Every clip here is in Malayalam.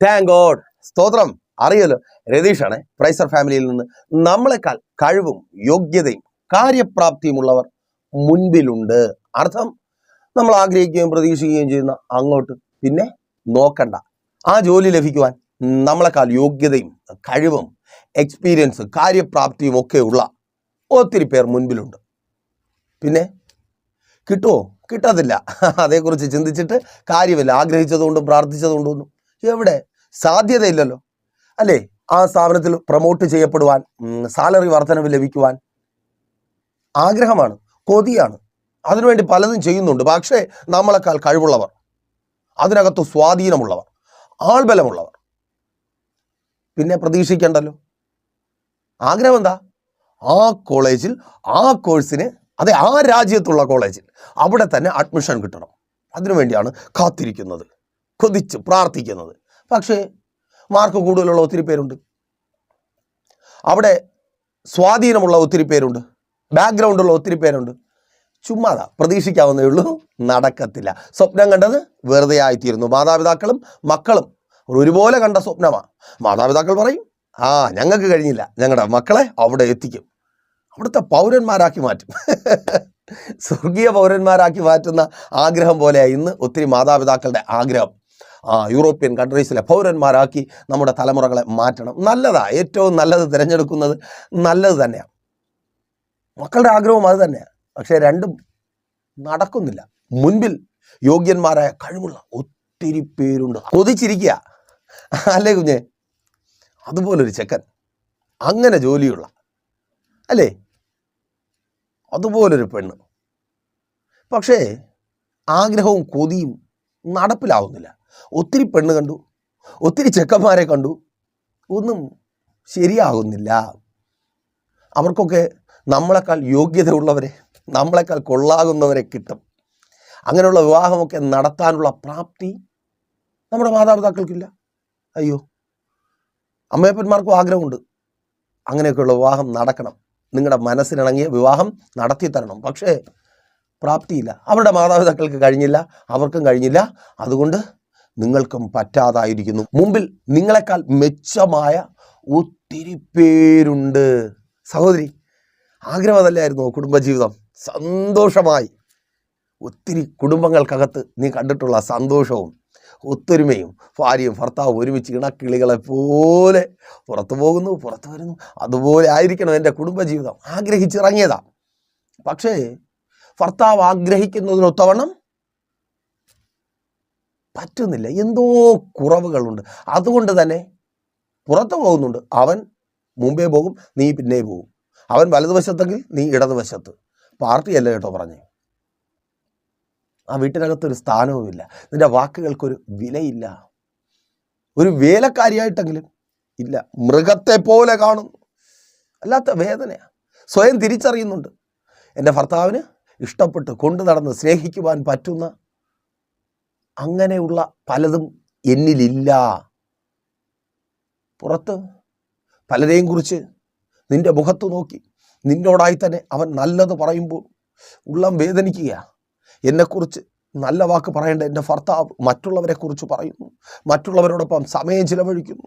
Thank God. സ്തോത്രം. അറിയല്ലോ, രതീഷാണ് പ്രൈസർ ഫാമിലിയിൽ നിന്ന്. നമ്മളെക്കാൾ കഴിവും യോഗ്യതയും കാര്യപ്രാപ്തിയുമുള്ളവർ മുൻപിലുണ്ട്. അർത്ഥം, നമ്മൾ ആഗ്രഹിക്കുകയും പ്രതീക്ഷിക്കുകയും ചെയ്യുന്ന അങ്ങോട്ട് പിന്നെ നോക്കണ്ട. ആ ജോലി ലഭിക്കുവാൻ നമ്മളെക്കാൾ യോഗ്യതയും കഴിവും എക്സ്പീരിയൻസ് കാര്യപ്രാപ്തിയും ഒക്കെ ഉള്ള ഒത്തിരി പേർ മുൻപിലുണ്ട്. പിന്നെ കിട്ടുമോ? കിട്ടത്തില്ല. അതേക്കുറിച്ച് ചിന്തിച്ചിട്ട് കാര്യമില്ല. ആഗ്രഹിച്ചതുകൊണ്ടും പ്രാർത്ഥിച്ചതുകൊണ്ടൊന്നും എവിടെ സാധ്യതയില്ലല്ലോ, അല്ലേ? ആ സ്ഥാപനത്തിൽ പ്രൊമോട്ട് ചെയ്യപ്പെടുവാൻ, സാലറി വർധനവ് ലഭിക്കുവാൻ ആഗ്രഹമാണ്, കൊതിയാണ്. അതിനുവേണ്ടി പലതും ചെയ്യുന്നുണ്ട്. പക്ഷേ നമ്മളെക്കാൾ കഴിവുള്ളവർ, അതിനകത്ത് സ്വാധീനമുള്ളവർ, ആൾബലമുള്ളവർ പിന്നെ പ്രതീക്ഷിക്കണ്ടല്ലോ. ആഗ്രഹം എന്താ? ആ കോളേജിൽ, ആ കോഴ്സിന്, അതെ, ആ രാജ്യത്തുള്ള കോളേജിൽ അവിടെ തന്നെ അഡ്മിഷൻ കിട്ടണം. അതിനുവേണ്ടിയാണ് കാത്തിരിക്കുന്നത്, കൊതിച്ച് പ്രാർത്ഥിക്കുന്നത്. പക്ഷേ മാർക്ക് കൂടുതലുള്ള ഒത്തിരി പേരുണ്ട്, അവിടെ സ്വാധീനമുള്ള ഒത്തിരി പേരുണ്ട്, ബാക്ക്ഗ്രൗണ്ടുള്ള ഒത്തിരി പേരുണ്ട്. ചുമ്മാതാ, പ്രതീക്ഷിക്കാവുന്നേ ഉള്ളൂ, നടക്കത്തില്ല. സ്വപ്നം കണ്ടത് വെറുതെ ആയിത്തീരുന്നു. മാതാപിതാക്കളും മക്കളും ഒരുപോലെ കണ്ട സ്വപ്നമാണ്. മാതാപിതാക്കൾ പറയും, ഞങ്ങൾക്ക് കഴിഞ്ഞില്ല, ഞങ്ങളുടെ മക്കളെ അവിടെ എത്തിക്കും, അവിടുത്തെ പൗരന്മാരാക്കി മാറ്റും. സ്വർഗീയ പൗരന്മാരാക്കി മാറ്റുന്ന ആഗ്രഹം പോലെയാണ് ഇന്ന് ഒത്തിരി മാതാപിതാക്കളുടെ ആഗ്രഹം. യൂറോപ്യൻ കൺട്രീസിലെ പൗരന്മാരാക്കി നമ്മുടെ തലമുറകളെ മാറ്റണം. നല്ലതാ, ഏറ്റവും നല്ലത് തിരഞ്ഞെടുക്കുന്നത് നല്ലത് തന്നെയാണ്. മക്കളുടെ ആഗ്രഹവും അത് തന്നെയാണ്. പക്ഷേ രണ്ടും നടക്കുന്നില്ല. മുൻപിൽ യോഗ്യന്മാരായ കഴിവുള്ള ഒത്തിരി പേരുണ്ട്. കൊതിച്ചിരിക്കുക, അല്ലേ കുഞ്ഞെ? അതുപോലൊരു ചെക്കൻ, അങ്ങനെ ജോലിയുള്ള, അല്ലേ, അതുപോലൊരു പെണ്ണ്. പക്ഷേ ആഗ്രഹവും കൊതിയും നടപ്പിലാവുന്നില്ല. ഒത്തിരി പെണ്ണ് കണ്ടു, ഒത്തിരി ചെക്കന്മാരെ കണ്ടു, ഒന്നും ശരിയാകുന്നില്ല. അവർക്കൊക്കെ നമ്മളെക്കാൾ യോഗ്യത ഉള്ളവരെ, നമ്മളെക്കാൾ കൊള്ളാകുന്നവരെ കിട്ടും. അങ്ങനെയുള്ള വിവാഹമൊക്കെ നടത്താനുള്ള പ്രാപ്തി നമ്മുടെ മാതാപിതാക്കൾക്കില്ല. അയ്യോ, അമ്മയപ്പന്മാർക്കും ആഗ്രഹമുണ്ട് അങ്ങനെയൊക്കെയുള്ള വിവാഹം നടക്കണം, നിങ്ങളുടെ മനസ്സിനിണങ്ങിയ വിവാഹം നടത്തി തരണം. പക്ഷേ പ്രാപ്തിയില്ല. അവരുടെ മാതാപിതാക്കൾക്ക് കഴിഞ്ഞില്ല, അവർക്കും കഴിഞ്ഞില്ല. അതുകൊണ്ട് നിങ്ങൾക്കും പറ്റാതായിരിക്കുന്നു. മുമ്പിൽ നിങ്ങളെക്കാൾ മെച്ചമായ ഒത്തിരി പേരുണ്ട്. സഹോദരി, ആഗ്രഹം അതല്ലായിരുന്നോ കുടുംബജീവിതം? സന്തോഷമായി ഒത്തിരി കുടുംബങ്ങൾക്കകത്ത് നീ കണ്ടിട്ടുള്ള സന്തോഷവും ഒത്തൊരുമയും, ഭാര്യയും ഭർത്താവും ഒരുമിച്ച് ഇണക്കിളികളെ പോലെ പുറത്തു പോകുന്നു, പുറത്തു വരുന്നു. അതുപോലെ ആയിരിക്കണം എൻ്റെ കുടുംബജീവിതം. ആഗ്രഹിച്ചിറങ്ങിയതാ. പക്ഷേ ഭർത്താവ് ആഗ്രഹിക്കുന്നതിനൊത്തവണ്ണം പറ്റുന്നില്ല. എന്തോ കുറവുകളുണ്ട്. അതുകൊണ്ട് തന്നെ പുറത്തു പോകുന്നുണ്ട്. അവൻ മുമ്പേ പോകും, നീ പിന്നെ പോകും. അവൻ വലതുവശത്തെങ്കിൽ നീ ഇടതുവശത്ത്. പാർട്ടിയല്ല കേട്ടോ പറഞ്ഞേ. ആ വീട്ടിനകത്തൊരു സ്ഥാനവുമില്ല. നിന്റെ വാക്കുകൾക്കൊരു വിലയില്ല. ഒരു വേലക്കാരിയായിട്ടെങ്കിലും ഇല്ല. മൃഗത്തെ പോലെ കാണുന്നു. അല്ലാത്ത വേദനയാണ്. സ്വയം തിരിച്ചറിയുന്നുണ്ട്, എൻ്റെ ഭർത്താവിന് ഇഷ്ടപ്പെട്ട് കൊണ്ടു നടന്ന് സ്നേഹിക്കുവാൻ പറ്റുന്ന അങ്ങനെയുള്ള പലതും എന്നിലില്ല. പുറത്ത് പലരെയും കുറിച്ച് നിന്റെ മുഖത്ത് നോക്കി നിന്നോടായി തന്നെ അവൻ നല്ലത് പറയുമ്പോൾ ഉള്ളം വേദനിക്കുക. എന്നെക്കുറിച്ച് നല്ല വാക്ക് പറയേണ്ട എൻ്റെ ഭർത്താവ് മറ്റുള്ളവരെക്കുറിച്ച് പറയുന്നു, മറ്റുള്ളവരോടൊപ്പം സമയം ചിലവഴിക്കുന്നു.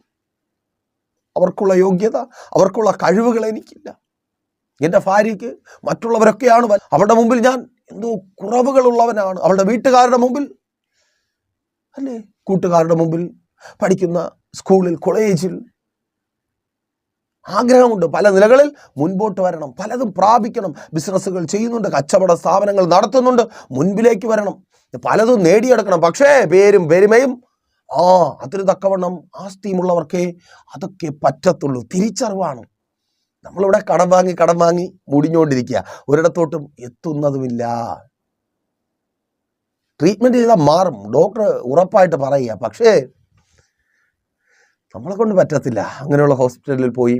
അവർക്കുള്ള യോഗ്യത, അവർക്കുള്ള കഴിവുകൾ എനിക്കില്ല. എൻ്റെ ഭാര്യയ്ക്ക് മറ്റുള്ളവരൊക്കെയാണ്, അവളുടെ മുമ്പിൽ ഞാൻ എന്തോ കുറവുകളുള്ളവനാണ്. അവളുടെ വീട്ടുകാരുടെ മുമ്പിൽ, അല്ലേ, കൂട്ടുകാരുടെ മുമ്പിൽ, പഠിക്കുന്ന സ്കൂളിൽ, കോളേജിൽ. ആഗ്രഹമുണ്ട് പല നിലകളിൽ മുൻപോട്ട് വരണം, പലതും പ്രാപിക്കണം. ബിസിനസ്സുകൾ ചെയ്യുന്നുണ്ട്, കച്ചവട സ്ഥാപനങ്ങൾ നടത്തുന്നുണ്ട്, മുൻപിലേക്ക് വരണം, പലതും നേടിയെടുക്കണം. പക്ഷേ പേരും പെരുമയും, അതിന് തക്കവണ്ണം ആസ്തിയുമുള്ളവർക്കേ അതൊക്കെ പറ്റത്തുള്ളൂ. തിരിച്ചറിവാണ്. നമ്മളിവിടെ കടം വാങ്ങി മുടിഞ്ഞുകൊണ്ടിരിക്കുക, ഒരിടത്തോട്ടും എത്തുന്നതുമില്ല. ട്രീറ്റ്മെൻറ്റ് ചെയ്താൽ മാറും, ഡോക്ടർ ഉറപ്പായിട്ട് പറയുക. പക്ഷേ നമ്മളെ കൊണ്ട് പറ്റത്തില്ല. അങ്ങനെയുള്ള ഹോസ്പിറ്റലിൽ പോയി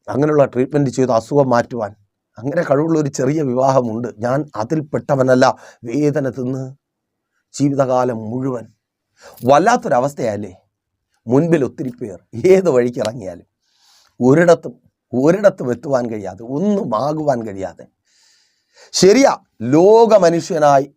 അങ്ങനെയുള്ള ട്രീറ്റ്മെൻറ്റ് ചെയ്ത് അസുഖം മാറ്റുവാൻ. അങ്ങനെ കഴിവുള്ള ഒരു ചെറിയ വിവാഹമുണ്ട്. ഞാൻ അതിൽപ്പെട്ടവനല്ല. വേദന തിന്ന് ജീവിതകാലം മുഴുവൻ വല്ലാത്തൊരവസ്ഥയല്ലേ. മുൻപിൽ ഒത്തിരി പേർ ഏത് വഴിക്ക് ഇറങ്ങിയാലും ഒരിടത്തും എത്തുവാൻ കഴിയാതെ, ഒന്നും ആകുവാൻ കഴിയാതെ. ശരിയാ, ലോക മനുഷ്യനായി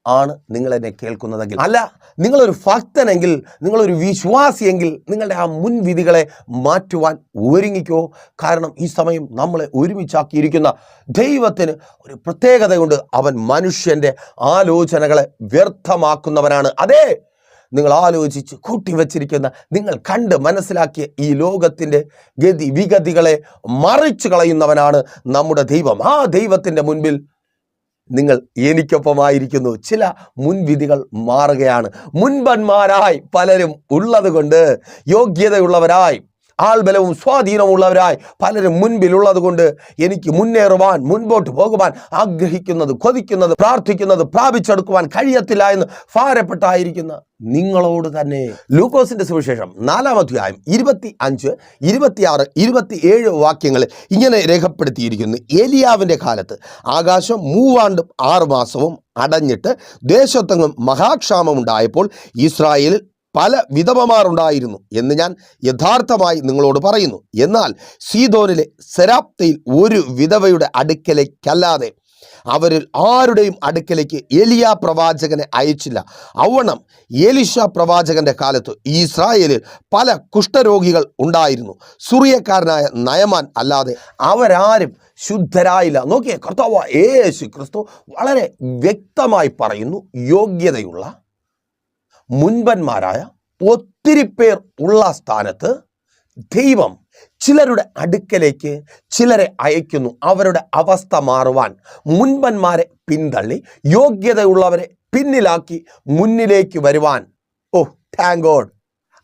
ആണ് നിങ്ങൾ എന്നെ കേൾക്കുന്നതെങ്കിൽ, അല്ല നിങ്ങളൊരു ഭക്തനെങ്കിൽ, നിങ്ങളൊരു വിശ്വാസിയെങ്കിൽ, നിങ്ങളുടെ ആ മുൻവിധികളെ മാറ്റുവാൻ ഒരുങ്ങിക്കോ. കാരണം ഈ സമയം നമ്മളെ ഒരുമിച്ചാക്കിയിരിക്കുന്ന ദൈവത്തിന് ഒരു പ്രത്യേകതയുണ്ട്. അവൻ മനുഷ്യൻ്റെ ആലോചനകളെ വ്യർത്ഥമാക്കുന്നവനാണ്. അതെ, നിങ്ങൾ ആലോചിച്ച് കൂട്ടിവച്ചിരിക്കുന്ന, നിങ്ങൾ കണ്ട് മനസ്സിലാക്കിയ ഈ ലോകത്തിൻ്റെ ഗതി വിഗതികളെ മറിച്ചു കളയുന്നവനാണ് നമ്മുടെ ദൈവം. ആ ദൈവത്തിൻ്റെ മുൻപിൽ നിങ്ങൾ എനിക്കൊപ്പമായിരിക്കുന്നു. ചില മുൻവിധികൾ മാറുകയാണ്. മുൻപന്മാരായി പലരും ഉള്ളത് കൊണ്ട്, യോഗ്യതയുള്ളവരായി ആൾബലവും സ്വാധീനമുള്ളവരായി പലരും മുൻപിലുള്ളത് കൊണ്ട് എനിക്ക് മുന്നേറുവാൻ, മുൻപോട്ട് പോകുവാൻ ആഗ്രഹിക്കുന്നത്, കൊതിക്കുന്നത്, പ്രാർത്ഥിക്കുന്നത് പ്രാപിച്ചെടുക്കുവാൻ കഴിയത്തില്ല എന്ന് ഭാരപ്പെട്ടായിരിക്കുന്ന നിങ്ങളോട് തന്നെ ലൂക്കോസിന്റെ സുവിശേഷം 4-ാം അധ്യായം 25, 26, 27 വാക്യങ്ങളിൽ ഇങ്ങനെ രേഖപ്പെടുത്തിയിരിക്കുന്നു. ഏലിയാവിൻ്റെ കാലത്ത് ആകാശം 3 ആണ്ടും 6 മാസവും അടഞ്ഞിട്ട് ദേശത്തെങ്ങും മഹാക്ഷാമമുണ്ടായപ്പോൾ ഇസ്രായേലിൽ പല വിധവമാരുണ്ടായിരുന്നു എന്ന് ഞാൻ യഥാർത്ഥമായി നിങ്ങളോട് പറയുന്നു. എന്നാൽ സീദോനിലെ സെരാപ്തയിൽ ഒരു വിധവയുടെ അടുക്കലേക്കല്ലാതെ അവരിൽ ആരുടെയും അടുക്കലേക്ക് എലിയാ പ്രവാചകനെ അയച്ചില്ല. അവണ്ണം എലിശ പ്രവാചകന്റെ കാലത്ത് ഇസ്രായേലിൽ പല കുഷ്ഠരോഗികൾ ഉണ്ടായിരുന്നു. സുറിയക്കാരനായ നയമാൻ അല്ലാതെ അവരാരും ശുദ്ധരായില്ല. നോക്കിയേ, കർത്താവ് യേശു ക്രിസ്തു വളരെ വ്യക്തമായി പറയുന്നു, യോഗ്യതയുള്ള മുൻപന്മാരായ ഒത്തിരി പേർ ഉള്ള സ്ഥാനത്ത് ദൈവം ചിലരുടെ അടുക്കലേക്ക് ചിലരെ അയക്കുന്നു. അവരുടെ അവസ്ഥ മാറുവാൻ മുൻപന്മാരെ പിന്തള്ളി യോഗ്യതയുള്ളവരെ പിന്നിലാക്കി മുന്നിലേക്ക് വരുവാൻ. ഓ താങ്ക് ഗോഡ്.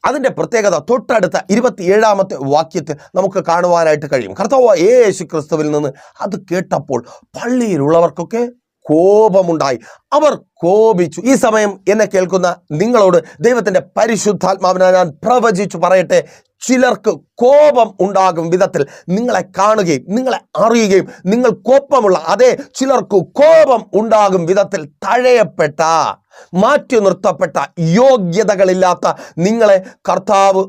അതിൻ്റെ പ്രത്യേകത തൊട്ടടുത്ത 27-ാമത്തെ വാക്യത്തിൽ നമുക്ക് കാണുവാനായിട്ട് കഴിയും. കർത്താവ് യേശു ക്രിസ്തുവിൽ നിന്ന് അത് കേട്ടപ്പോൾ പള്ളിയിലുള്ളവർക്കൊക്കെ കോപമുണ്ടായി. അവർ കോപിച്ചു. ഈ സമയം എന്നെ കേൾക്കുന്ന നിങ്ങളോട് ദൈവത്തിൻ്റെ പരിശുദ്ധാത്മാവിനാൽ ഞാൻ പ്രവചിച്ചു പറയട്ടെ, ചിലർക്ക് കോപം ഉണ്ടാകും വിധത്തിൽ നിങ്ങളെ കാണുകയും നിങ്ങളെ അറിയുകയും നിങ്ങൾക്കൊപ്പമുള്ള അതേ ചിലർക്ക് കോപം ഉണ്ടാകും വിധത്തിൽ തഴയപ്പെട്ട, മാറ്റി നിർത്തപ്പെട്ട, യോഗ്യതകളില്ലാത്ത നിങ്ങളെ കർത്താവ്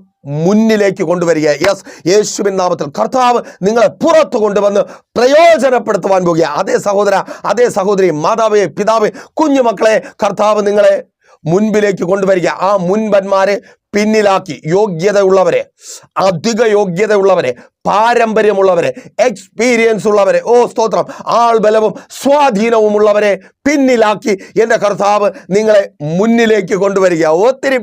മുന്നിലേക്ക് കൊണ്ടുവരിക. യെസ്, യേശുവിൻ നാമത്തിൽ കർത്താവ് നിങ്ങളെ പുറത്തു കൊണ്ടുവന്ന് പ്രയോജനപ്പെടുത്തുവാൻ പോകുക. അതേ സഹോദര, അതേ സഹോദരി, മാതാവേ, പിതാവേ, കുഞ്ഞുമക്കളെ, കർത്താവ് നിങ്ങളെ മുൻപിലേക്ക് കൊണ്ടുവരിക. ആ മുൻപന്മാരെ പിന്നിലാക്കി യോഗ്യതയുള്ളവരെ, അധിക യോഗ്യതയുള്ളവരെ, പാരമ്പര്യമുള്ളവരെ, എക്സ്പീരിയൻസ് ഉള്ളവരെ, ഓ സ്തോത്രം, ആൾബലവും സ്വാധീനവുമുള്ളവരെ പിന്നിലാക്കി എൻ്റെ കർത്താവ് നിങ്ങളെ മുന്നിലേക്ക് കൊണ്ടുവരിക. ഒത്തിരി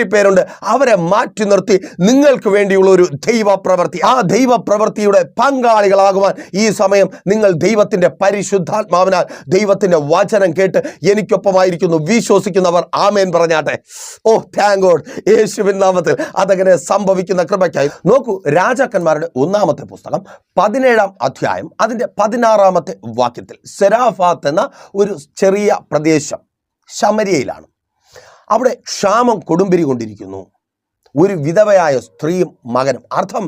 പേരുണ്ട്. അവരെ മാറ്റി നിർത്തി നിങ്ങൾക്ക് വേണ്ടിയുള്ള ഒരു ദൈവപ്രവൃത്തി, ആ ദൈവപ്രവൃത്തിയുടെ പങ്കാളികളാകുവാൻ ഈ സമയം നിങ്ങൾ ദൈവത്തിൻ്റെ പരിശുദ്ധാത്മാവിനാൽ ദൈവത്തിൻ്റെ വചനം കേട്ട് എനിക്കൊപ്പമായിരിക്കുന്നു. വിശ്വസിക്കുന്നവർ ആമേൻ പറഞ്ഞാട്ടെ. ഓ താങ്ക് ഗോഡ്. യേശുവിൻ നാമത്തിൽ അതങ്ങനെ സംഭവിക്കുന്ന കൃപയ്ക്കായി. നോക്കൂ, രാജാക്കന്മാരുടെ 1-ാമത്തെ പുസ്തകം 17-ാം അധ്യായം അതിൻ്റെ 16-ാമത്തെ വാക്യത്തിൽ സെരാഫാത്ത് എന്ന ഒരു ചെറിയ പ്രദേശം ശമരിയയിലാണ്. അവിടെ ക്ഷാമം കൊടുമ്പിരി കൊണ്ടിരിക്കുന്നു. ഒരു വിധവയായ സ്ത്രീയും മകനും, അർത്ഥം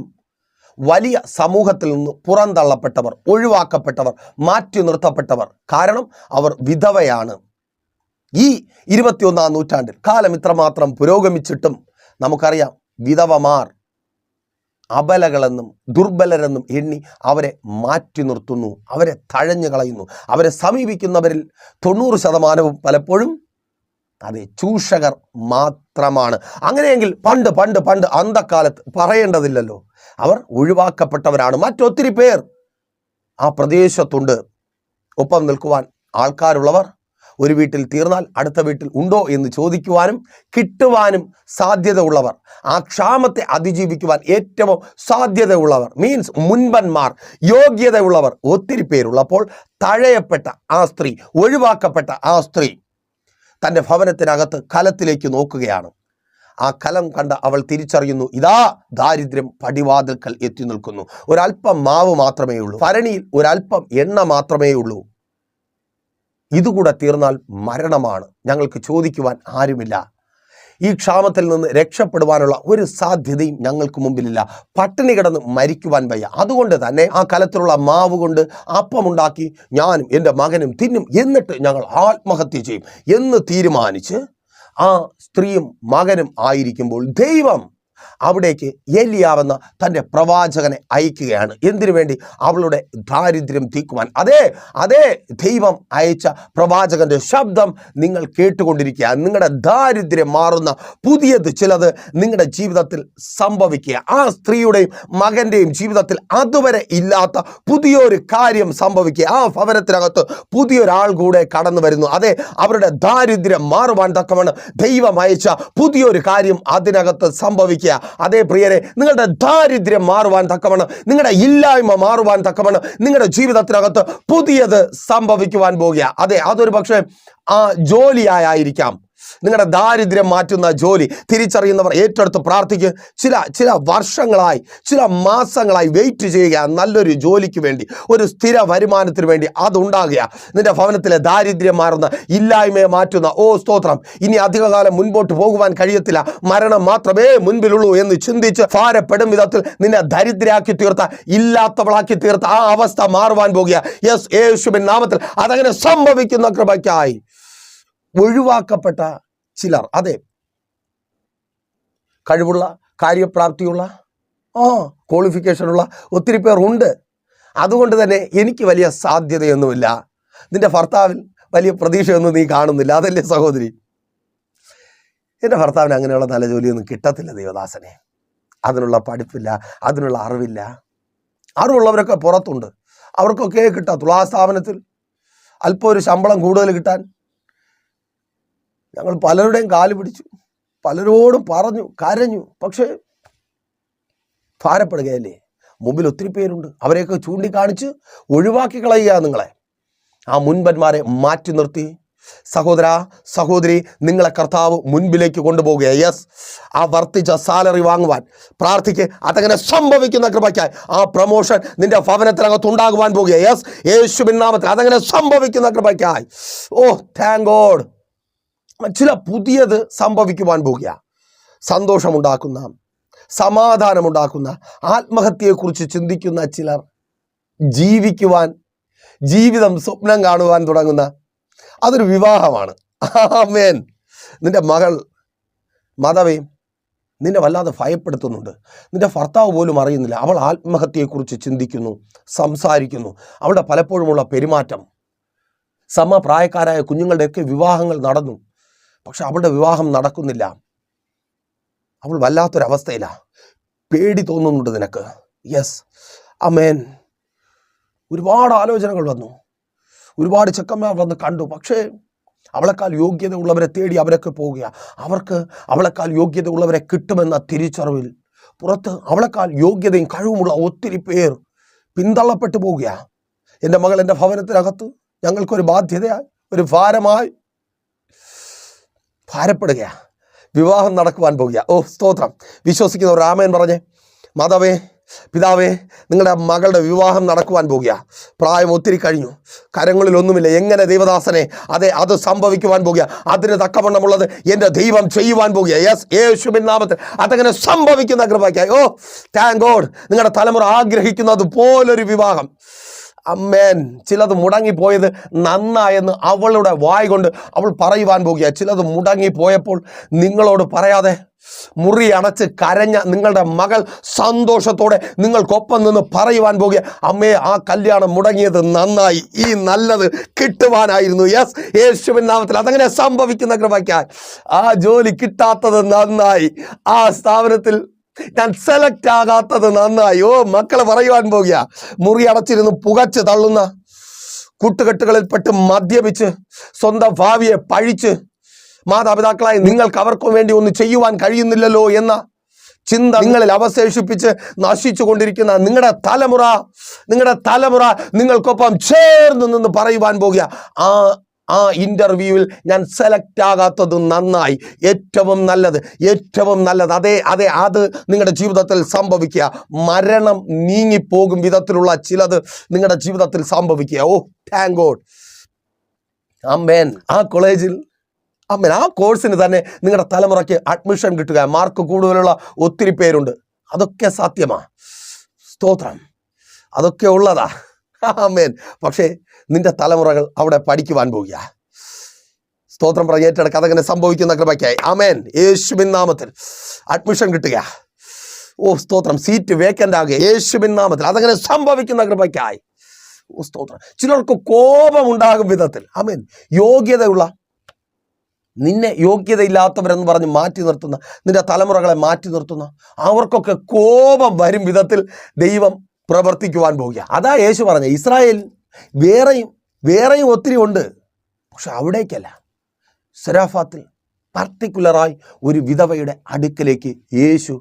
വലിയ സമൂഹത്തിൽ നിന്ന് പുറന്തള്ളപ്പെട്ടവർ, ഒഴിവാക്കപ്പെട്ടവർ, മാറ്റി നിർത്തപ്പെട്ടവർ. കാരണം അവർ വിധവയാണ്. ഈ 21-ാം നൂറ്റാണ്ടിൽ കാലം ഇത്രമാത്രം പുരോഗമിച്ചിട്ടും നമുക്കറിയാം, വിധവമാർ അബലകളെന്നും ദുർബലരെന്നും എണ്ണി അവരെ മാറ്റി നിർത്തുന്നു, അവരെ തഴഞ്ഞു കളയുന്നു. അവരെ സമീപിക്കുന്നവരിൽ 90% പലപ്പോഴും അതെ ചൂഷകർ മാത്രമാണ്. അങ്ങനെയെങ്കിൽ പണ്ട് അന്ധകാലത്ത് പറയേണ്ടതില്ലല്ലോ, അവർ ഒഴിവാക്കപ്പെട്ടവരാണ്. മറ്റൊത്തിരി പേർ ആ പ്രദേശത്തുണ്ട്. ഒപ്പം നിൽക്കുവാൻ ആൾക്കാരുള്ളവർ, ഒരു വീട്ടിൽ തീർന്നാൽ അടുത്ത വീട്ടിൽ ഉണ്ടോ എന്ന് ചോദിക്കുവാനും കിട്ടുവാനും സാധ്യത ഉള്ളവർ, ആ ക്ഷാമത്തെ അതിജീവിക്കുവാൻ ഏറ്റവും സാധ്യതയുള്ളവർ, മീൻസ് മുൻപന്മാർ, യോഗ്യതയുള്ളവർ ഒത്തിരി പേരുള്ളപ്പോൾ തഴയപ്പെട്ട ആ സ്ത്രീ, ഒഴിവാക്കപ്പെട്ട ആ സ്ത്രീ തൻ്റെ ഭവനത്തിനകത്ത് കലത്തിലേക്ക് നോക്കുകയാണ്. ആ കലം കണ്ട അവൾ തിരിച്ചറിയുന്നു, ഇതാ ദാരിദ്ര്യം പടിവാതിൽക്കൽ എത്തി നിൽക്കുന്നു. ഒരല്പം മാവ് മാത്രമേ ഉള്ളൂ, ഭരണിയിൽ ഒരല്പം എണ്ണ മാത്രമേ ഉള്ളൂ. ഇതുകൂടെ തീർന്നാൽ മരണമാണ്, ഞങ്ങൾക്ക് ചോദിക്കുവാൻ ആരുമില്ല. ഈ ക്ഷാമത്തിൽ നിന്ന് രക്ഷപ്പെടുവാനുള്ള ഒരു സാധ്യതയും ഞങ്ങൾക്ക് മുമ്പിലില്ല. പട്ടിണി കിടന്ന് മരിക്കുവാൻ വയ്യ. അതുകൊണ്ട് തന്നെ ആ കലത്തിലുള്ള മാവ് കൊണ്ട് അപ്പമുണ്ടാക്കി ഞാനും എൻ്റെ മകനും തിന്നും, എന്നിട്ട് ഞങ്ങൾ ആത്മഹത്യ ചെയ്യും എന്ന് തീരുമാനിച്ച് ആ സ്ത്രീയും മകനും ആയിരിക്കുമ്പോൾ ദൈവം അവിടേക്ക് ഏലിയാവെന്ന തൻ്റെ പ്രവാചകനെ അയക്കുകയാണ്. എന്തിനു വേണ്ടി? അവളുടെ ദാരിദ്ര്യം തീക്കുവാൻ. അതേ ദൈവം അയച്ച പ്രവാചകന്റെ ശബ്ദം നിങ്ങൾ കേട്ടുകൊണ്ടിരിക്കുക. നിങ്ങളുടെ ദാരിദ്ര്യം മാറുന്ന പുതിയത് ചിലത് നിങ്ങളുടെ ജീവിതത്തിൽ സംഭവിക്കുക. ആ സ്ത്രീയുടെയും മകന്റെയും ജീവിതത്തിൽ അതുവരെ ഇല്ലാത്ത പുതിയൊരു കാര്യം സംഭവിക്കുക. ആ ഭവനത്തിനകത്ത് പുതിയൊരാൾ കൂടെ കടന്നു വരുന്നു. അവരുടെ ദാരിദ്ര്യം മാറുവാൻ തക്കവണ്ണം ദൈവം അയച്ച പുതിയൊരു കാര്യം അതിനകത്ത് സംഭവിക്കുക. പ്രിയരെ, നിങ്ങളുടെ ദാരിദ്ര്യം മാറുവാൻ തക്കവണ്ണം, നിങ്ങളുടെ ഇല്ലായ്മ മാറുവാൻ തക്കവണ്ണം നിങ്ങളുടെ ജീവിതത്തിനകത്ത് പുതിയത് സംഭവിക്കുവാൻ പോകുക. അതൊരു പക്ഷേ ജോലിയായിരിക്കാം. നിങ്ങളുടെ ദാരിദ്ര്യം മാറ്റുന്ന ജോലി തിരിച്ചറിയുന്നവർ ഏറ്റെടുത്ത് പ്രാർത്ഥിക്കുക. ചില വർഷങ്ങളായി, ചില മാസങ്ങളായി വെയിറ്റ് ചെയ്യുക നല്ലൊരു ജോലിക്ക് വേണ്ടി, ഒരു സ്ഥിര വരുമാനത്തിന് വേണ്ടി. അതുണ്ടാകുക. നിന്റെ ഭവനത്തിലെ ദാരിദ്ര്യം മാറുന്ന, ഇല്ലായ്മയെ മാറ്റുന്ന, സ്തോത്രം, ഇനി അധികകാലം മുൻപോട്ട് പോകുവാൻ കഴിയത്തില്ല, മരണം മാത്രമേ മുൻപിലുള്ളൂ എന്ന് ചിന്തിച്ച് ഭാരപ്പെടും വിധത്തിൽ നിന്നെ ദരിദ്രയാക്കി തീർത്ത, ഇല്ലാത്തവളാക്കി തീർത്ത ആ അവസ്ഥ മാറുവാൻ പോകുക. യെസ്, യേശുവിൻ നാമത്തിൽ അതങ്ങനെ സംഭവിക്കുന്ന കൃപയ്ക്കായി ഒഴിവാക്കപ്പെട്ട ചിലർ, കഴിവുള്ള, കാര്യപ്രാപ്തിയുള്ള, ക്വാളിഫിക്കേഷനുള്ള ഒത്തിരി പേർ ഉണ്ട്. അതുകൊണ്ട് തന്നെ എനിക്ക് വലിയ സാധ്യതയൊന്നുമില്ല, നിന്റെ ഭർത്താവിൽ വലിയ പ്രതീക്ഷയൊന്നും നീ കാണുന്നില്ല, അതല്ലേ സഹോദരി? എൻ്റെ ഭർത്താവിന് അങ്ങനെയുള്ള നല്ല ജോലിയൊന്നും കിട്ടത്തില്ല ദൈവദാസനെ. അതിനുള്ള പഠിപ്പില്ല, അതിനുള്ള അറിവില്ല. അറിവുള്ളവരൊക്കെ പുറത്തുണ്ട്, അവർക്കൊക്കെ കിട്ടാത്തുള്ളൂ. ആ സ്ഥാപനത്തിൽ അല്പം ഒരു ശമ്പളം കൂടുതൽ കിട്ടാൻ ഞങ്ങൾ പലരുടെയും കാല് പിടിച്ചു, പലരോടും പറഞ്ഞു, കരഞ്ഞു. പക്ഷേ ഭാരപ്പെടുകയല്ലേ? മുമ്പിൽ ഒത്തിരി പേരുണ്ട്, അവരെയൊക്കെ ചൂണ്ടിക്കാണിച്ച് ഒഴിവാക്കി കളയുക നിങ്ങളെ. ആ മുൻപന്മാരെ മാറ്റി നിർത്തി സഹോദര, സഹോദരി, നിങ്ങളെ കർത്താവ് മുൻപിലേക്ക് കൊണ്ടുപോകുക. യെസ്, ആ വർദ്ധിച്ച സാലറി വാങ്ങുവാൻ പ്രാർത്ഥിക്ക്. അതങ്ങനെ സംഭവിക്കുന്ന കൃപയ്ക്കായി ആ പ്രൊമോഷൻ നിന്റെ ഭവനത്തിനകത്ത് ഉണ്ടാകുവാൻ പോകുക. യെസ്, യേശുവിൻ നാമത്തിൽ അതങ്ങനെ സംഭവിക്കുന്ന കൃപയ്ക്കായി താങ്ക് ഗോഡ്. ചില പുതിയത് സംഭവിക്കുവാൻ പോകുക. സന്തോഷമുണ്ടാക്കുന്ന, സമാധാനമുണ്ടാക്കുന്ന, ആത്മഹത്യയെക്കുറിച്ച് ചിന്തിക്കുന്ന ചിലർ ജീവിക്കുവാൻ, ജീവിതം സ്വപ്നം കാണുവാൻ തുടങ്ങുന്ന അതൊരു വിവാഹമാണ്. ആമേൻ. നിന്റെ മകൾ മാതാവേ നിന്നെ വല്ലാതെ ഭയപ്പെടുത്തുന്നുണ്ട്. നിന്റെ ഭർത്താവ് പോലും അറിയുന്നില്ല. അവൾ ആത്മഹത്യയെക്കുറിച്ച് ചിന്തിക്കുന്നു, സംസാരിക്കുന്നു. അവളുടെ പലപ്പോഴുമുള്ള പെരുമാറ്റം, സമപ്രായക്കാരായ കുഞ്ഞുങ്ങളുടെയൊക്കെ വിവാഹങ്ങൾ നടന്നു, പക്ഷെ അവളുടെ വിവാഹം നടക്കുന്നില്ല. അവൾ വല്ലാത്തൊരവസ്ഥയിലാണ്. പേടി തോന്നുന്നുണ്ട് നിനക്ക്. യെസ്, ആമേൻ. ഒരുപാട് ആലോചനകൾ വന്നു, ഒരുപാട് ചെക്കന്മാർ വന്ന് കണ്ടു. പക്ഷേ അവളെക്കാൾ യോഗ്യത ഉള്ളവരെ തേടി അവരൊക്കെ പോവുക. അവർക്ക് അവളെക്കാൾ യോഗ്യത ഉള്ളവരെ കിട്ടുമെന്ന തിരിച്ചറിവിൽ പുറത്ത് അവളെക്കാൾ യോഗ്യതയും കഴിവുമുള്ള ഒത്തിരി പേർ പിന്തള്ളപ്പെട്ടു പോവുക. എൻ്റെ മകൾ എൻ്റെ ഭവനത്തിനകത്ത് ഞങ്ങൾക്കൊരു ബാധ്യതയായി, ഒരു ഭാരമായി ഭാരപ്പെടുക. വിവാഹം നടക്കുവാൻ പോകുക. സ്തോത്രം. വിശ്വസിക്കുന്നവർ ആമേൻ പറഞ്ഞേ. മാതാവേ, പിതാവേ, നിങ്ങളുടെ മകളുടെ വിവാഹം നടക്കുവാൻ പോകുക. പ്രായം ഒത്തിരി കഴിഞ്ഞു, കരങ്ങളിലൊന്നുമില്ല. എങ്ങനെ ദൈവദാസനെ? അത് സംഭവിക്കുവാൻ പോകുക. അതിന് തക്കവണ്ണമുള്ളത് എൻ്റെ ദൈവം ചെയ്യുവാൻ പോകുക. യെസ്, യേശുവിൻ നാമത്തിൽ അതങ്ങനെ സംഭവിക്കുന്ന കൃപയ്ക്കായി താങ്ക് ഗോഡ്. നിങ്ങളുടെ തലമുറ ആഗ്രഹിക്കുന്നത് പോലൊരു വിവാഹം. അമ്മേൻ. ചിലത് മുടങ്ങിപ്പോയത് നന്നായെന്ന് അവളുടെ വായ് കൊണ്ട് അവൾ പറയുവാൻ പോകുക. ചിലത് മുടങ്ങിപ്പോയപ്പോൾ നിങ്ങളോട് പറയാതെ മുറി അടച്ച് കരഞ്ഞ നിങ്ങളുടെ മകൾ സന്തോഷത്തോടെ നിങ്ങൾക്കൊപ്പം നിന്ന് പറയുവാൻ പോകുക, അമ്മേ, ആ കല്യാണം മുടങ്ങിയത് നന്നായി, ഈ നല്ലത് കിട്ടുവാനായിരുന്നു. യെസ്, യേശുവിൻ നാമത്തിൽ അതങ്ങനെ സംഭവിക്കുന്ന കൃപയ്ക്കായി. ആ ജോലി കിട്ടാത്തത് നന്നായി, ആ സ്ഥാപനത്തിൽ ഞാൻ സെലക്ട് ആകാത്തത് നന്നായി. മക്കളെ പറയുവാൻ പോകുക. മുറി അടച്ചിരുന്ന് പുകച്ച് തള്ളുന്ന, കൂട്ടുകെട്ടുകളിൽപ്പെട്ട് മദ്യപിച്ച് സ്വന്തം ഭാവിയെ പഴിച്ച് മാതാപിതാക്കളായി നിങ്ങൾക്ക് അവർക്കും വേണ്ടി ഒന്നും ചെയ്യുവാൻ കഴിയുന്നില്ലല്ലോ എന്ന ചിന്ത നിങ്ങളിൽ അവശേഷിപ്പിച്ച് നശിച്ചു കൊണ്ടിരിക്കുന്ന നിങ്ങളുടെ തലമുറ നിങ്ങൾക്കൊപ്പം ചേർന്ന് നിന്ന് പറയുവാൻ പോകുക, ആ ഇന്റർവ്യൂവിൽ ഞാൻ സെലക്ട് ആകാത്തത് നന്നായി, ഏറ്റവും നല്ലത്. അത് നിങ്ങളുടെ ജീവിതത്തിൽ സംഭവിക്കുക. മരണം നീങ്ങിപ്പോകും വിധത്തിലുള്ള ചിലത് നിങ്ങളുടെ ജീവിതത്തിൽ സംഭവിക്കുക. Thank God. ആമേൻ. ആ കോളേജിൽ, ആമേൻ, ആ കോഴ്സിന് തന്നെ നിങ്ങളുടെ തലമുറയ്ക്ക് അഡ്മിഷൻ കിട്ടുക. മാർക്ക് കൂടുതലുള്ള ഒത്തിരി പേരുണ്ട്. അതൊക്കെ സത്യമാണ്. സ്തോത്രം. അതൊക്കെ ഉള്ളതാ. ആമേൻ. പക്ഷേ നിന്റെ തലമുറകൾ അവിടെ പഠിക്കുവാൻ പോകുക. സ്തോത്രം. ഏറ്റെടുക്കുക. അതങ്ങനെ സംഭവിക്കുന്ന കൃപയ്ക്കായി. ആമേൻ. യേശുവിൻ നാമത്തിൽ അഡ്മിഷൻ കിട്ടുക. ഓ സ്തോത്രം, സീറ്റ് വേക്കൻ്റ് ആകുക യേശുവിൻ നാമത്തിൽ. അതങ്ങനെ സംഭവിക്കുന്ന കൃപയ്ക്കായി ഓ സ്തോത്രം. ചിലർക്ക് കോപമുണ്ടാകും വിധത്തിൽ ആമേൻ യോഗ്യതയുള്ള, നിന്നെ യോഗ്യതയില്ലാത്തവരെന്ന് പറഞ്ഞ് മാറ്റി നിർത്തുന്ന, നിന്റെ തലമുറകളെ മാറ്റി നിർത്തുന്ന അവർക്കൊക്കെ കോപം വരും വിധത്തിൽ ദൈവം പ്രവർത്തിക്കുവാൻ പോവുക. അതാ യേശു പറഞ്ഞ ഇസ്രായേൽ വേറെയും ഒത്തിരി ഉണ്ട്, പക്ഷെ അവിടേക്കല്ല. സെരാഫാത്തിൽ പർട്ടിക്കുലറായി ഒരു വിധവയുടെ അടുക്കലേക്ക് യേശു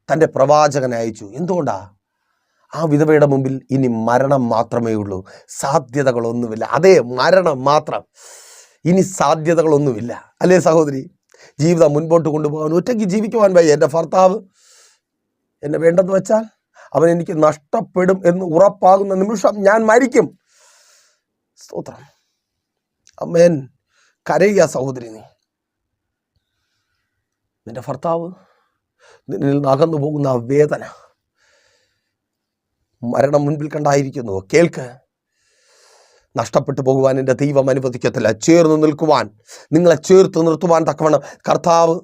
തൻ്റെ പ്രവാചകനെ അയച്ചു. എന്തുകൊണ്ടാ? ആ വിധവയുടെ മുമ്പിൽ ഇനി മരണം മാത്രമേ ഉള്ളൂ, സാധ്യതകളൊന്നുമില്ല. അതേ, മരണം മാത്രം, ഇനി സാധ്യതകളൊന്നുമില്ല. അല്ലേ സഹോദരി? ജീവിതം മുൻപോട്ട് കൊണ്ടുപോകാൻ, ഒറ്റയ്ക്ക് ജീവിക്കുവാൻ വയ്യ. എൻ്റെ ഭർത്താവ് എന്നെ വേണ്ടെന്ന് വെച്ചാൽ അവൻ എനിക്ക് നഷ്ടപ്പെടും എന്ന് ഉറപ്പാകുന്ന നിമിഷം ഞാൻ മരിക്കും. സ്തോത്രം. അമ്മേൻ. കരയുക സഹോദരി. നിന്റെ ഭർത്താവ് നിന്നിൽ നിന്ന് അകന്നു പോകുന്ന ആ വേദന, മരണം മുൻപിൽ കണ്ടായിരിക്കുന്നു. കേൾക്ക്, നഷ്ടപ്പെട്ടു പോകുവാൻ എൻ്റെ ദൈവം അനുവദിക്കത്തില്ല. ചേർന്ന് നിൽക്കുവാൻ, നിങ്ങളെ ചേർത്ത് നിർത്തുവാൻ തക്കവണ്ണം കർത്താവ്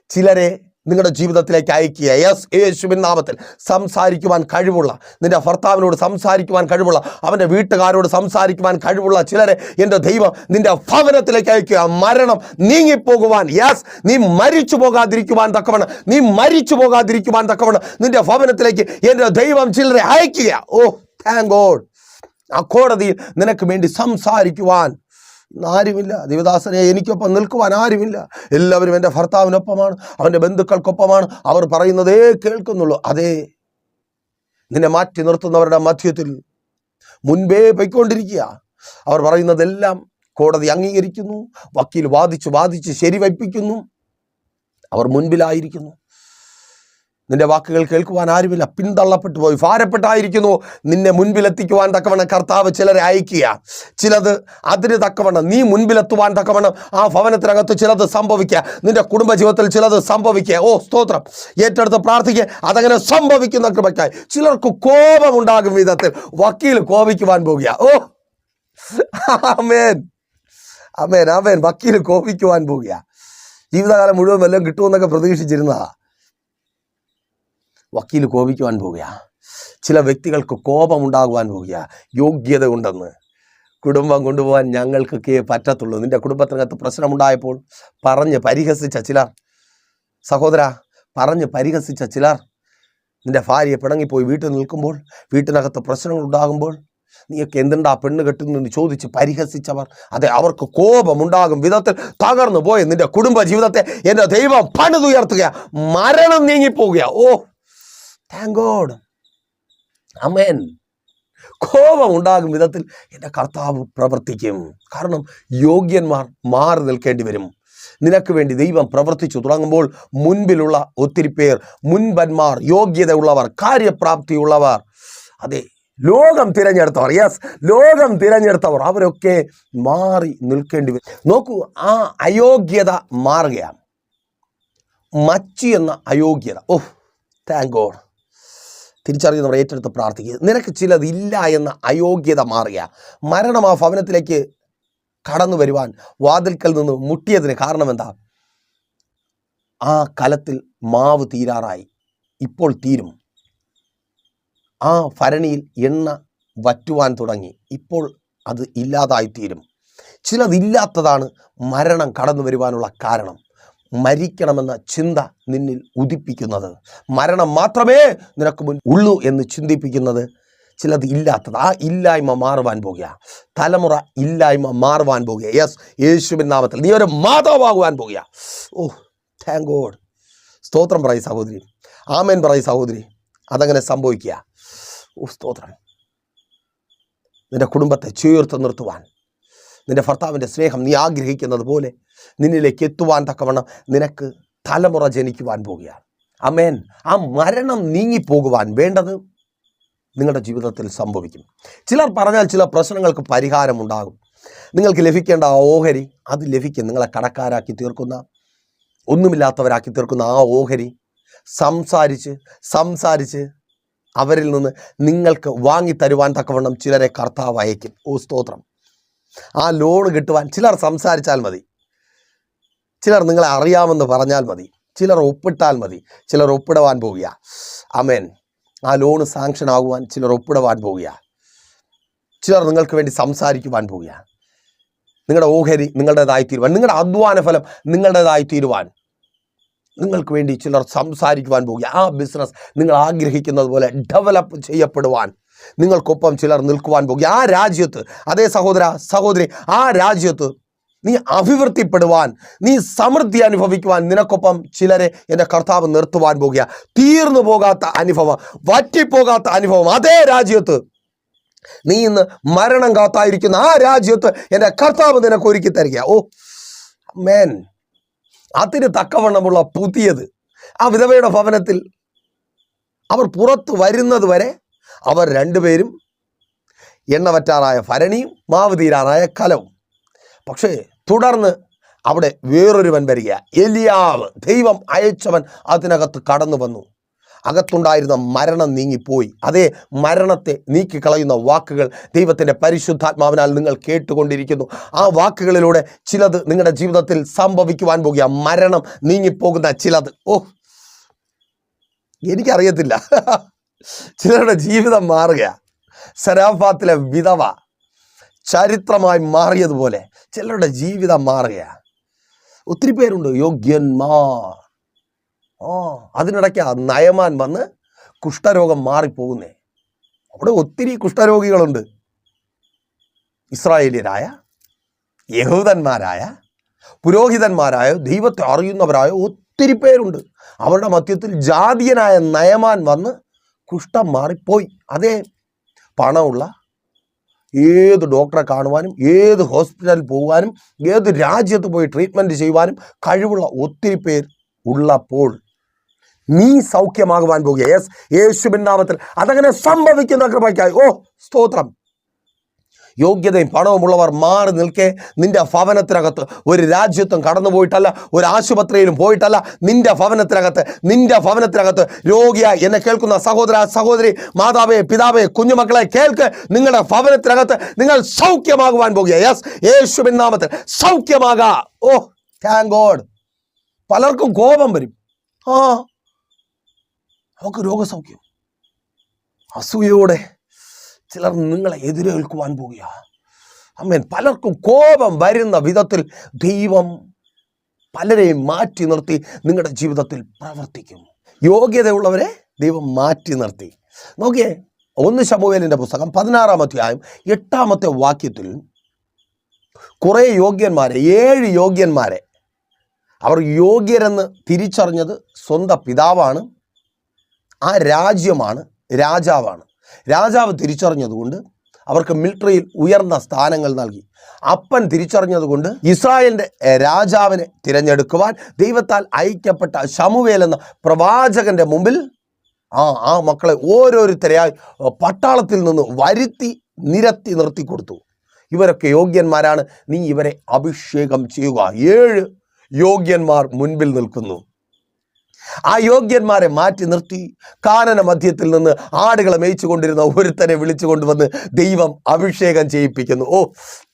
ചിലരെ നിങ്ങളുടെ ജീവിതത്തിലേക്ക് അയക്കുക. യെസ്, യേശുവിൻ നാമത്തിൽ. സംസാരിക്കുവാൻ കഴിവുള്ള, നിന്റെ ഭർത്താവിനോട് സംസാരിക്കുവാൻ കഴിവുള്ള, അവൻ്റെ വീട്ടുകാരോട് സംസാരിക്കുവാൻ കഴിവുള്ള ചിലരെ എൻ്റെ ദൈവം നിന്റെ ഭവനത്തിലേക്ക് അയക്കുക. മരണം നീങ്ങിപ്പോകുവാൻ, യെസ്, നീ മരിച്ചു പോകാതിരിക്കുവാൻ തക്കവണ്ണം നിന്റെ ഭവനത്തിലേക്ക് എൻ്റെ ദൈവം ചിലരെ അയക്കുക. ഓ താങ്ക് ഗോഡ്. ആ കോടതിയിൽ നിനക്ക് വേണ്ടി സംസാരിക്കുവാൻ ആരുമില്ല. ദേവദാസനെ, എനിക്കൊപ്പം നിൽക്കുവാൻ ആരുമില്ല. എല്ലാവരും എൻ്റെ ഭർത്താവിനൊപ്പമാണ്, അവൻ്റെ ബന്ധുക്കൾക്കൊപ്പമാണ്. അവർ പറയുന്നതേ കേൾക്കുന്നുള്ളൂ. അതേ, നിന്നെ മാറ്റി നിർത്തുന്നവരുടെ മധ്യത്തിൽ മുൻപേ പോയിക്കൊണ്ടിരിക്കുക. അവർ പറയുന്നതെല്ലാം കോടതി അംഗീകരിക്കുന്നു, വക്കീൽ വാദിച്ച് ശരിവയ്പ്പിക്കുന്നു. അവർ മുൻപിലായിരിക്കുന്നു. നിന്റെ വാക്കുകൾ കേൾക്കുവാൻ ആരുമില്ല. പിന്തള്ളപ്പെട്ടു പോയി, ഭാരപ്പെട്ടായിരിക്കുന്നു. നിന്നെ മുൻപിലെത്തിക്കുവാൻ തക്കവണ്ണം കർത്താവ് ചിലരെ അയക്കുക. ചിലത് അതിന് തക്കവണ്ണം നീ മുൻപിലെത്തുവാൻ തക്കവണ്ണം ആ ഭവനത്തിനകത്ത് ചിലത് സംഭവിക്കുക. നിന്റെ കുടുംബജീവിതത്തിൽ ചിലത് സംഭവിക്കുക. ഓ സ്തോത്രം. ഏറ്റെടുത്ത് പ്രാർത്ഥിക്കുക. അതങ്ങനെ സംഭവിക്കുന്ന കൃപയ്ക്കായി. ചിലർക്ക് കോപമുണ്ടാകും വിധത്തിൽ വക്കീൽ കോപിക്കുവാൻ പോകുക. ഓ ആമേൻ, ആമേൻ, ആമേൻ. വക്കീൽ കോപിക്കുവാൻ പോകുക. ജീവിതകാലം മുഴുവൻ വല്ലതും കിട്ടുമെന്നൊക്കെ പ്രതീക്ഷിച്ചിരുന്നതാ. വക്കീൽ കോപിക്കുവാൻ പോവുക. ചില വ്യക്തികൾക്ക് കോപമുണ്ടാകുവാൻ പോവുക. യോഗ്യത ഉണ്ടെന്ന് കുടുംബം കൊണ്ടുപോകാൻ ഞങ്ങൾക്കൊക്കെ പറ്റത്തുള്ളൂ. നിന്റെ കുടുംബത്തിനകത്ത് പ്രശ്നമുണ്ടായപ്പോൾ പറഞ്ഞ് പരിഹസിച്ച ചിലർ, സഹോദര, പറഞ്ഞ് പരിഹസിച്ച ചിലർ, നിന്റെ ഭാര്യയെ പിണങ്ങിപ്പോയി വീട്ടിൽ നിൽക്കുമ്പോൾ, വീട്ടിനകത്ത് പ്രശ്നങ്ങൾ ഉണ്ടാകുമ്പോൾ നീയൊക്കെ എന്തുണ്ടാ പെണ്ണ് കെട്ടുന്നെന്ന് ചോദിച്ച് പരിഹസിച്ചവർ, അതെ, അവർക്ക് കോപമുണ്ടാകും വിധത്തിൽ തകർന്നു പോയ നിന്റെ കുടുംബ ജീവിതത്തെ എൻ്റെ ദൈവം പണിതുയർത്തുക. മരണം നീങ്ങിപ്പോവുക. ഓ താങ്ക് ഗോഡ്. ആമേൻ. കോപം ഉണ്ടാകും വിധത്തിൽ എൻ്റെ കർത്താവ് പ്രവർത്തിക്കും. കാരണം യോഗ്യന്മാർ മാറി നിൽക്കേണ്ടി വരും. നിനക്ക് വേണ്ടി ദൈവം പ്രവർത്തിച്ചു തുടങ്ങുമ്പോൾ മുൻപിലുള്ള ഒത്തിരി പേർ, മുൻപന്മാർ, യോഗ്യതയുള്ളവർ, കാര്യപ്രാപ്തിയുള്ളവർ, അതെ, ലോകം തിരഞ്ഞെടുത്തവർ, യെസ്, ലോകം തിരഞ്ഞെടുത്തവർ, അവരൊക്കെ മാറി നിൽക്കേണ്ടി വരും. നോക്കൂ, ആ അയോഗ്യത മാറുകയാണ്. മച്ചി എന്ന അയോഗ്യത. ഓ താങ്ക് ഗോഡ്. തിരിച്ചറിയുന്നവർ ഏറ്റെടുത്ത് പ്രാർത്ഥിക്കുക. നിനക്ക് ചിലതില്ല എന്ന അയോഗ്യത മാറുക. മരണം ആ ഭവനത്തിലേക്ക് കടന്നു വരുവാൻ വാതിൽക്കൽ നിന്ന് മുട്ടിയതിന് കാരണം എന്താ? ആ കലത്തിൽ മാവ് തീരാറായി, ഇപ്പോൾ തീരും. ആ ഭരണിയിൽ എണ്ണ വറ്റുവാൻ തുടങ്ങി, ഇപ്പോൾ അത് ഇല്ലാതായിത്തീരും. ചിലതില്ലാത്തതാണ് മരണം കടന്നു വരുവാനുള്ള കാരണം. മരിക്കണമെന്ന ചിന്ത നിന്നിൽ ഉദിപ്പിക്കുന്നത്, മരണം മാത്രമേ നിനക്ക് മുൻ ഉള്ളൂ എന്ന് ചിന്തിപ്പിക്കുന്നത് ചിലത് ഇല്ലാത്തത്. ആ ഇല്ലായ്മ മാറുവാൻ പോകുക. തലമുറ ഇല്ലായ്മ മാറുവാൻ പോകുക. യെസ്, യേശുവിൻ നാമത്തിൽ നീ ഒരു മാതാവാകുവാൻ പോകുക. ഓ താങ്ക് ഗോഡ്. സ്തോത്രം പറയും സഹോദരി. ആമേൻ പറയും സഹോദരി. അതങ്ങനെ സംഭവിക്കുക. ഓ സ്തോത്രം. നിന്റെ കുടുംബത്തെ ചേർത്ത് നിർത്തുവാൻ, നിന്റെ ഭർത്താവിൻ്റെ സ്നേഹം നീ ആഗ്രഹിക്കുന്നത് പോലെ നിന്നിലേക്ക് എത്തുവാൻ തക്കവണ്ണം നിനക്ക് തലമുറ ജനിക്കുവാൻ പോകുകയാണ്. ആമേൻ. ആ മരണം നീങ്ങിപ്പോകുവാൻ വേണ്ടത് നിങ്ങളുടെ ജീവിതത്തിൽ സംഭവിക്കും. ചിലർ പറഞ്ഞാൽ ചില പ്രശ്നങ്ങൾക്ക് പരിഹാരമുണ്ടാകും. നിങ്ങൾക്ക് ലഭിക്കേണ്ട ആ ഓഹരി അത് ലഭിക്കും. നിങ്ങളെ കടക്കാരാക്കി തീർക്കുന്ന, ഒന്നുമില്ലാത്തവരാക്കി തീർക്കുന്ന ആ ഓഹരി സംസാരിച്ച് അവരിൽ നിന്ന് നിങ്ങൾക്ക് വാങ്ങിത്തരുവാൻ തക്കവണ്ണം ചിലരെ കർത്താവ് അയക്കും. ഓ സ്തോത്രം. ആ ലോൺ കിട്ടുവാൻ ചിലർ സംസാരിച്ചാൽ മതി, ചിലർ നിങ്ങളെ അറിയാമെന്ന് പറഞ്ഞാൽ മതി. ചിലർ ഒപ്പിട്ടാൽ മതി, ചിലർ ഒപ്പിടുവാൻ പോവുക. ആമേൻ. ആ ലോണ് സാങ്ഷൻ ആകുവാൻ ചിലർ ഒപ്പിടുവാൻ പോവുക. ചിലർ നിങ്ങൾക്ക് വേണ്ടി സംസാരിക്കുവാൻ പോവുക. നിങ്ങളുടെ ഓഹരി നിങ്ങളുടേതായി തീരുവാൻ, നിങ്ങളുടെ അധ്വാന ഫലം നിങ്ങളുടേതായി തീരുവാൻ നിങ്ങൾക്ക് വേണ്ടി ചിലർ സംസാരിക്കുവാൻ പോവുക. ആ ബിസിനസ് നിങ്ങൾ ആഗ്രഹിക്കുന്നത് പോലെ ഡെവലപ്പ് ചെയ്യപ്പെടുവാൻ നിങ്ങൾക്കൊപ്പം ചിലർ നിൽക്കുവാൻ പോവുക. ആ രാജ്യത്ത്, അതേ സഹോദര സഹോദരി, ആ രാജ്യത്ത് നീ അഭിവൃദ്ധിപ്പെടുവാൻ, നീ സമൃദ്ധി അനുഭവിക്കുവാൻ നിനക്കൊപ്പം ചിലരെ എൻ്റെ കർത്താവ് നിർത്തുവാൻ പോവുക. തീർന്നു പോകാത്ത അനുഭവം, വറ്റിപ്പോകാത്ത അനുഭവം, അതേ രാജ്യത്ത് നീ ഇന്ന് മരണം കാത്തായിരിക്കുന്ന ആ രാജ്യത്ത് എൻ്റെ കർത്താവ് നിനക്ക് ഒരുക്കി തരിക. ഓ മേൻ, അതിന് തക്കവണ്ണമുള്ള പുതിയത്. ആ വിധവയുടെ ഭവനത്തിൽ അവർ പുറത്തു വരുന്നത് വരെ അവർ രണ്ടുപേരും എണ്ണവറ്റാറായ ഭരണിയും മാവ് തീരാറായ കലവും. പക്ഷേ തുടർന്ന് അവിടെ വേറൊരുവൻ വരിക, എലിയാവ്, ദൈവം അയച്ചവൻ അതിനകത്ത് കടന്നു വന്നു. അകത്തുണ്ടായിരുന്ന മരണം നീങ്ങിപ്പോയി. അതേ മരണത്തെ നീക്കിക്കളയുന്ന വാക്കുകൾ ദൈവത്തിൻ്റെ പരിശുദ്ധാത്മാവിനാൽ നിങ്ങൾ കേട്ടുകൊണ്ടിരിക്കുന്നു. ആ വാക്കുകളിലൂടെ ചിലത് നിങ്ങളുടെ ജീവിതത്തിൽ സംഭവിക്കുവാൻ പോകുക. മരണം നീങ്ങിപ്പോകുന്ന ചിലത്. ഓ, എനിക്കറിയത്തില്ല. ചിലരുടെ ജീവിതം മാറുക. സരാഫാത്തിലെ വിധവ ചരിത്രമായി മാറിയതുപോലെ ചിലരുടെ ജീവിതം മാറുക. ഒത്തിരി പേരുണ്ട് യോഗ്യന്മാർ. അതിനിടയ്ക്ക് നയമാൻ വന്ന് കുഷ്ഠരോഗം മാറിപ്പോകുന്നേ. അവിടെ ഒത്തിരി കുഷ്ഠരോഗികളുണ്ട്. ഇസ്രായേലിയരായ, യഹൂദന്മാരായ, പുരോഹിതന്മാരായ, ദൈവത്തെ അറിയുന്നവരായ ഒത്തിരി പേരുണ്ട്. അവരുടെ മധ്യത്തിൽ ജാതീയനായ നയമാൻ വന്ന് കുഷ്ഠം മാറിപ്പോയി. അതേ പണമുള്ള, ഏത് ഡോക്ടറെ കാണുവാനും, ഏത് ഹോസ്പിറ്റലിൽ പോകുവാനും, ഏത് രാജ്യത്ത് പോയി ട്രീറ്റ്മെൻറ്റ് ചെയ്യുവാനും കഴിവുള്ള ഒത്തിരി പേർ ഉള്ളപ്പോൾ നീ സൗഖ്യമാകുവാൻ പോകുക. യെസ്, യേശുവിൻ നാമത്തിൽ അതങ്ങനെ സംഭവിക്കുന്ന കൃപയ്ക്കായി ഓ സ്തോത്രം. യോഗ്യതയും പണവുമുള്ളവർ മാറി നിൽക്കെ നിന്റെ ഭവനത്തിനകത്ത് ഒരു രാജ്യത്തും കടന്നു പോയിട്ടല്ല, ഒരു ആശുപത്രിയിലും പോയിട്ടല്ല, നിന്റെ ഭവനത്തിനകത്ത് രോഗിയായി എന്നെ കേൾക്കുന്ന സഹോദര സഹോദരി, മാതാവേ പിതാവേ കുഞ്ഞുമക്കളെ കേൾക്ക്. നിങ്ങളുടെ ഭവനത്തിനകത്ത് നിങ്ങൾ സൗഖ്യമാകുവാൻ പോകുക. യെസ്, യേശുവിൻ നാമത്തിൽ സൗഖ്യമാകാ. ഓ താങ്ക് ഗോഡ്. പലർക്കും കോപം വരും. നമുക്ക് രോഗസൗഖ്യം. അസൂയയോടെ ചിലർ നിങ്ങളെ എതിരേൽക്കുവാൻ പോവുക. ആമേൻ. പലർക്കും കോപം വരുന്ന വിധത്തിൽ ദൈവം പലരെയും മാറ്റി നിർത്തി നിങ്ങളുടെ ജീവിതത്തിൽ പ്രവർത്തിക്കും. യോഗ്യതയുള്ളവരെ ദൈവം മാറ്റി നിർത്തി. നോക്കിയേ, 1 ശമൂവേലിൻ്റെ പുസ്തകം 16-ാം അധ്യായം 8-ാമത്തെ വാക്യത്തിൽ കുറേ യോഗ്യന്മാരെ, 7 യോഗ്യന്മാരെ, അവർ യോഗ്യരെന്ന് തിരിച്ചറിഞ്ഞത് സ്വന്തം പിതാവാണ്, ആ രാജ്യമാണ്, രാജാവാണ്. രാജാവ് തിരിച്ചറിഞ്ഞതുകൊണ്ട് അവർക്ക് മിലിറ്ററിയിൽ ഉയർന്ന സ്ഥാനങ്ങൾ നൽകി. അപ്പൻ തിരിച്ചറിഞ്ഞതുകൊണ്ട് ഇസ്രായേലിൻ്റെ രാജാവിനെ തിരഞ്ഞെടുക്കുവാൻ ദൈവത്താൽ അയക്കപ്പെട്ട ശമൂവേൽ എന്ന പ്രവാചകന്റെ മുമ്പിൽ ആ മക്കളെ ഓരോരുത്തരെയായി പട്ടാളത്തിൽ നിന്ന് നിരത്തി നിർത്തി കൊടുത്തു. ഇവരൊക്കെ യോഗ്യന്മാരാണ്, നീ ഇവരെ അഭിഷേകം ചെയ്യുക. 7 യോഗ്യന്മാർ മുൻപിൽ നിൽക്കുന്നു. ആ യോഗ്യന്മാരെ മാറ്റി നിർത്തി കാനന മധ്യത്തിൽ നിന്ന് ആടുകളെ മേയിച്ചു കൊണ്ടിരുന്ന ഒരുത്തനെ വിളിച്ചു കൊണ്ടുവന്ന് ദൈവം അഭിഷേകം ചെയ്യിപ്പിക്കുന്നു. ഓ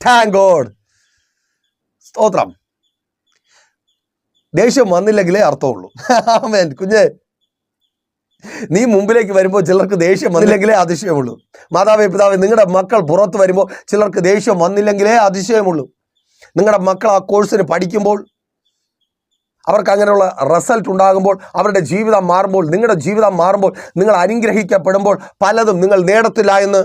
താങ്ക് ഗോഡ്, സ്തോത്രം. ദേഷ്യം വന്നില്ലെങ്കിലേ അർത്ഥമുള്ളൂ. ആമേൻ. കുഞ്ഞേ, നീ മുമ്പിലേക്ക് വരുമ്പോൾ ചിലർക്ക് ദേഷ്യം വന്നില്ലെങ്കിലേ അതിശയമുള്ളൂ. മാതാവേ പിതാവേ, നിങ്ങളുടെ മക്കൾ പുറത്ത് വരുമ്പോൾ ചിലർക്ക് ദേഷ്യം വന്നില്ലെങ്കിലേ അതിശയമുള്ളൂ. നിങ്ങളുടെ മക്കൾ ആ കോഴ്സിന് പഠിക്കുമ്പോൾ അവർക്ക് അങ്ങനെയുള്ള റിസൾട്ട് ഉണ്ടാകുമ്പോൾ, അവരുടെ ജീവിതം മാറുമ്പോൾ, നിങ്ങളുടെ ജീവിതം മാറുമ്പോൾ, നിങ്ങൾ അനുഗ്രഹിക്കപ്പെടുമ്പോൾ, പലതും നിങ്ങൾ നേടത്തില്ല എന്ന്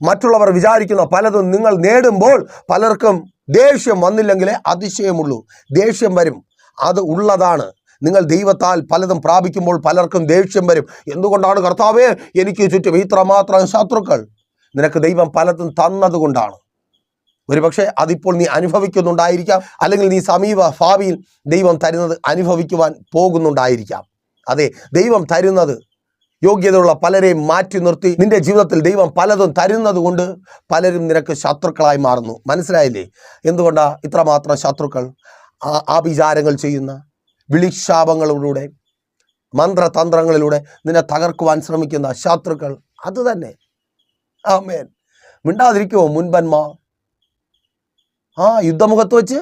മറ്റുള്ളവർ വിചാരിക്കുന്ന പലതും നിങ്ങൾ നേടുമ്പോൾ പലർക്കും ദേഷ്യം വന്നില്ലെങ്കിലേ അതിശയമുള്ളൂ. ദേഷ്യം വരും, അത് ഉള്ളതാണ്. നിങ്ങൾ ദൈവത്താൽ പലതും പ്രാപിക്കുമ്പോൾ പലർക്കും ദേഷ്യം വരും. എന്തുകൊണ്ടാണ് കർത്താവേ എനിക്ക് ചുറ്റും ഇത്രമാത്രം ശത്രുക്കൾ? നിനക്ക് ദൈവം പലതും തന്നതുകൊണ്ടാണ്. ഒരുപക്ഷെ അതിപ്പോൾ നീ അനുഭവിക്കുന്നുണ്ടായിരിക്കാം, അല്ലെങ്കിൽ നീ സമീപ ഭാവിയിൽ ദൈവം തരുന്നത് അനുഭവിക്കുവാൻ പോകുന്നുണ്ടായിരിക്കാം. അതെ, ദൈവം തരുന്നത് യോഗ്യതയുള്ള പലരെയും മാറ്റി നിർത്തി നിന്റെ ജീവിതത്തിൽ ദൈവം പലതും തരുന്നത് കൊണ്ട് പലരും നിനക്ക് ശത്രുക്കളായി മാറുന്നു. മനസ്സിലായില്ലേ? എന്തുകൊണ്ടാ ഇത്രമാത്രം ശത്രുക്കൾ? ആഭിചാരങ്ങൾ ചെയ്യുന്ന, വിളിശാപങ്ങളിലൂടെ, മന്ത്രതന്ത്രങ്ങളിലൂടെ നിന്നെ തകർക്കുവാൻ ശ്രമിക്കുന്ന ശത്രുക്കൾ അത് തന്നെ. ആമേൻ. മിണ്ടാതിരിക്കുമോ മുൻപന്മാർ? യുദ്ധമുഖത്ത് വെച്ച്